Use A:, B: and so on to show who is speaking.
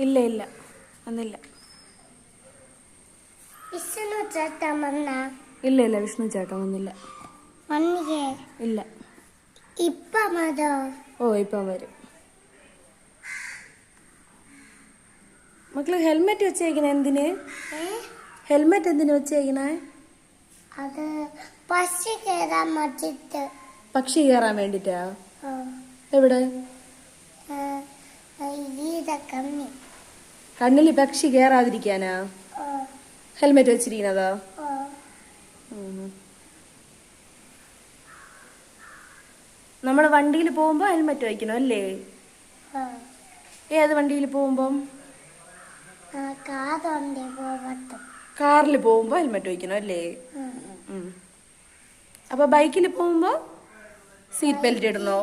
A: ഇല്ല ഇല്ല വന്നില്ല.
B: വിഷ്ണു ചേട്ടൻ വന്ന?
A: ഇല്ല ഇല്ല വിഷ്ണു ചേട്ടൻ വന്നില്ല.
B: വന്നില്ലേ?
A: ഇല്ല.
B: ഇപ്പം അതോ?
A: ഓ ഇപ്പം വരും. മക്കള് ഹെൽമെറ്റ് വെച്ചേക്കണേ എന്തിന്? ഹെൽമെറ്റ് എന്തിനു വെച്ചേക്കണേ?
B: അത് പക്ഷി കയറാൻ മറ്റിട്ട്.
A: പക്ഷി കയറാൻ വേണ്ടിട്ടാ? എവിടെ? കണ്ണില് പക്ഷി കയറാതിരിക്കാനാ ഹെൽമെറ്റ് വെച്ചിരിക്കണതാ? നമ്മള് വണ്ടിയിൽ പോകുമ്പോ ഹെൽമെറ്റ് വയ്ക്കണം അല്ലേ? ഏത് വണ്ടിയിൽ പോകുമ്പം? കാറിൽ പോകുമ്പോ ഹെൽമെറ്റ് വയ്ക്കണം അല്ലേ? അപ്പൊ ബൈക്കിൽ പോകുമ്പോ സീറ്റ് ബെൽറ്റ് ഇടണോ?